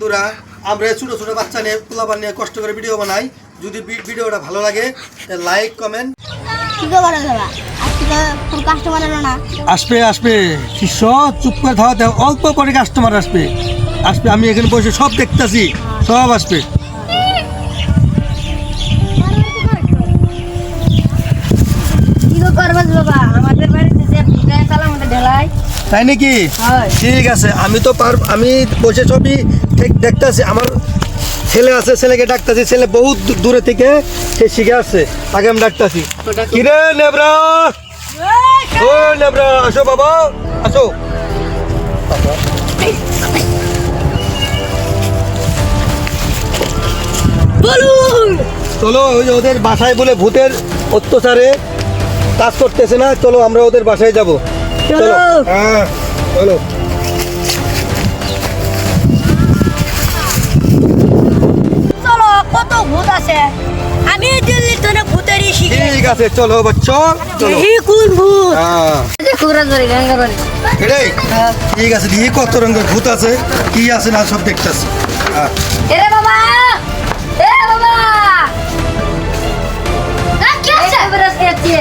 বন্ধুরা আমরা ছোট ছোট বাচ্চা নিয়ে পোলাপান নিয়ে কষ্ট করে ভিডিও বানাই। যদি ভিডিওটা ভালো লাগে লাইক কমেন্ট। আসবে আসবে শিষ্য চুপ করে থাকা দেও, অল্প করে কাস্টমার আসবে আসবে আমি এখানে বসে সব দেখতেছি, সব আসবে। তাই নাকি? ঠিক আছে, আমি তো আমি বসে সবই ঠিক দেখতেছি। আমার ছেলে আছে, ছেলেকে ডাকতেছি, ছেলে বহুত দূরে থেকে সে শিখে আসছে, তাকে আমি ডাকতেছি। কিরে নেবরা, ও নেবরা আসো বাবা আসো। চলো ওই যে ওদের বাসায় বলে ভূতের অত্যাচারে কাজ করতেছে না, চলো আমরা ওদের বাসায় যাবো। চলো হ্যাঁ চলো। কত ভূত আছে, আমি দিল্লি থেকে ভূতেরই শিখি। ঠিক আছে চলো বাচ্চা চলো। কোন ভূত? ঠিক আছে দিয়ে কত রঙের ভূত আছে কি আছে না সব দেখতেছি। এরে বাবা, এরে বাবা, কি আছে?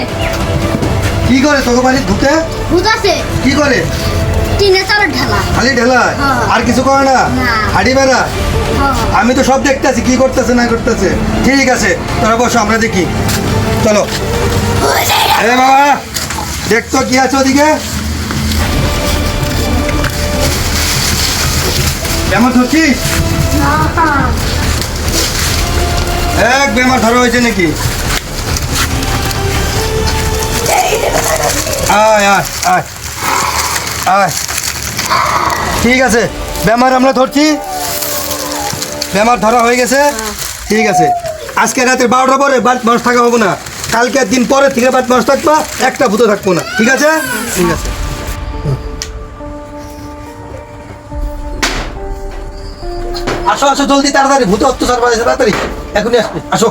কি করে তোকে বাড়ি ভূতে? ভূত আছে কি করে? টিনে চালের ঢালা। খালি ঢেলায় আর কিছু করে না? হাঁড়ি বেড়া? আমি তো সব দেখতেছি কি করতেছে না করতেছে। ঠিক আছে তোরা বসো আমরা দেখি, চলো। এ বাবা দেখতো কি আছে ওদিকে? কেমন ধরছিস? এক বেমার ধরা হয়েছে নাকি? আয় আয় আয় আয়। ঠিক আছে বেমার আমরা ধরছি, বেমার ধরা হয়ে গেছে। ঠিক আছে আজকে রাতে 12টার পরে বাড়িতে মানুষ থাকা হবে না, কালকে দিন পরে থেকে বাড়িতে মানুষ থাকবা, একটা ভূত থাকবো না। ঠিক আছে? ঠিক আছে আসো আসো জলদি তাড়াতাড়ি, ভূত অত্যাচার বাড়াইছে তাড়াতাড়ি, এখনই আসবে আসো।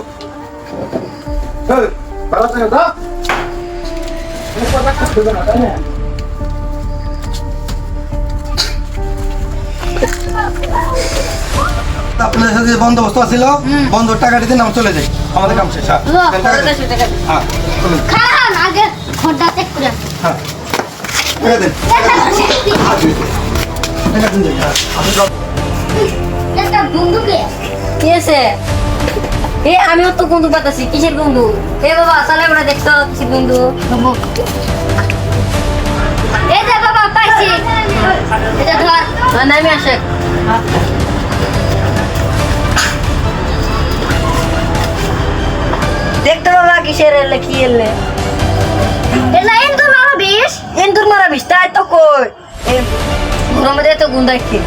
আপনার সাথে যে বন্দোবস্ত ছিল বন্ধ টাকা দিতে নাম চলে যাই, আমাদের কাম শেষ। হ্যাঁ চলুন। আগে ঘরটা চেক করে হ্যাঁ টাকা দেন, টাকা দিন যাই। একটা বন্ধুকে কি আছে? আমিও তো বন্ধু পাতাছি। কিসের বন্ধু? বাবা চালে আমরা দেখতো কিসের বন্ধু। এই যে বাবা পাইছি, এটা ধর নামে আসে। দেখতো বাবা কিসের এলে কি এলে? এলা ইন্দুর মারা বিষ, ইন্দুর মারা বিষ তাই তো কই। ঘরের মধ্যে তো গুন্ডা কি